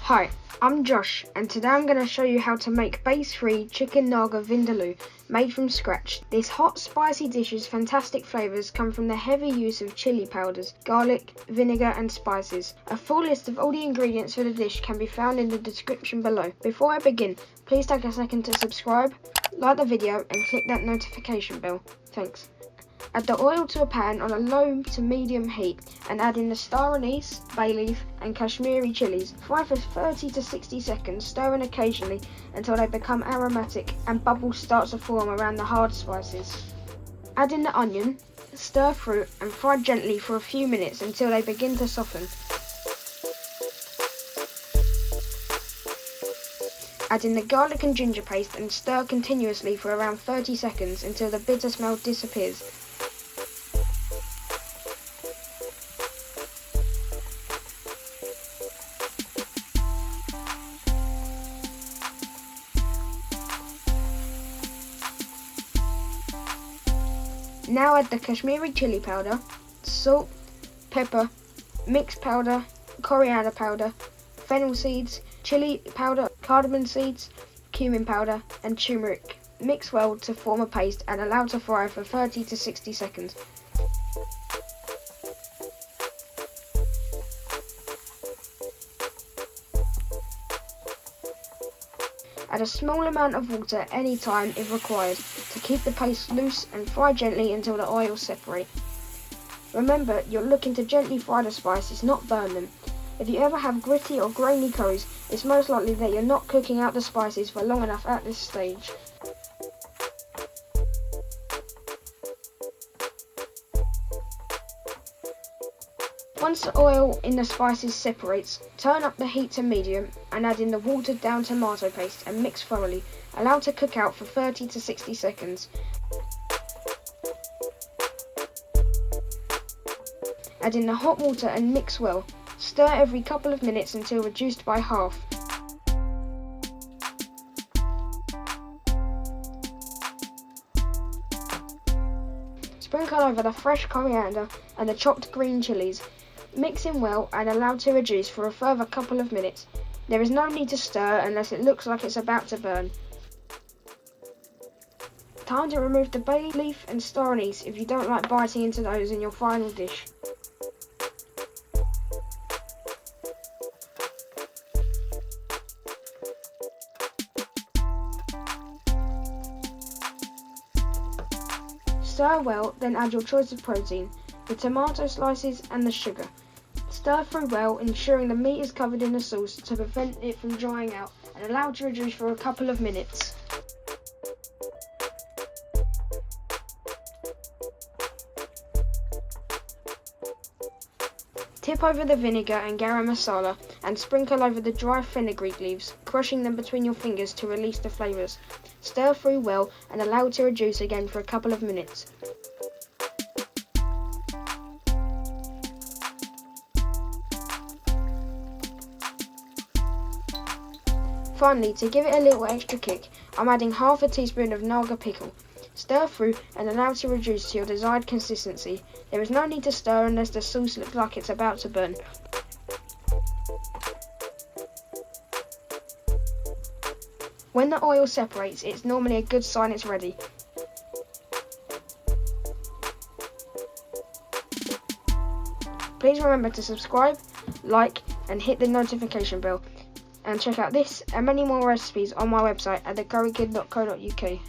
Hi, I'm Josh, and today I'm going to show you how to make base-free chicken Naga Vindaloo made from scratch. This hot, spicy dish's fantastic flavours come from the heavy use of chilli powders, garlic, vinegar and spices. A full list of all the ingredients for the dish can be found in the description below. Before I begin, please take a second to subscribe, like the video and click that notification bell. Thanks. Add the oil to a pan on a low to medium heat and add in the star anise, bay leaf and Kashmiri chillies. Fry for 30 to 60 seconds, stirring occasionally until they become aromatic and bubbles start to form around the hard spices. Add in the onion, stir through and fry gently for a few minutes until they begin to soften. Add in the garlic and ginger paste and stir continuously for around 30 seconds until the bitter smell disappears. Now add the Kashmiri chilli powder, salt, pepper, mixed powder, coriander powder, fennel seeds, chilli powder, cardamom seeds, cumin powder and turmeric. Mix well to form a paste and allow to fry for 30 to 60 seconds. Add a small amount of water at any time if required to keep the paste loose and fry gently until the oils separate. Remember, you're looking to gently fry the spices, not burn them. If you ever have gritty or grainy curries, it's most likely that you're not cooking out the spices for long enough at this stage. Once the oil in the spices separates, turn up the heat to medium and add in the watered down tomato paste and mix thoroughly. Allow to cook out for 30 to 60 seconds. Add in the hot water and mix well. Stir every couple of minutes until reduced by half. Sprinkle over the fresh coriander and the chopped green chillies. Mix in well and allow to reduce for a further couple of minutes. There is no need to stir unless it looks like it's about to burn. Time to remove the bay leaf and star anise if you don't like biting into those in your final dish. Stir well, then add your choice of protein, the tomato slices and the sugar. Stir through well, ensuring the meat is covered in the sauce to prevent it from drying out, and allow to reduce for a couple of minutes. Tip over the vinegar and garam masala and sprinkle over the dry fenugreek leaves, crushing them between your fingers to release the flavours. Stir through well and allow to reduce again for a couple of minutes. Finally, to give it a little extra kick, I'm adding half a teaspoon of Naga pickle. Stir through and allow to reduce to your desired consistency. There is no need to stir unless the sauce looks like it's about to burn. When the oil separates, it's normally a good sign it's ready. Please remember to subscribe, like and hit the notification bell. And check out this and many more recipes on my website at thegurrykid.co.uk.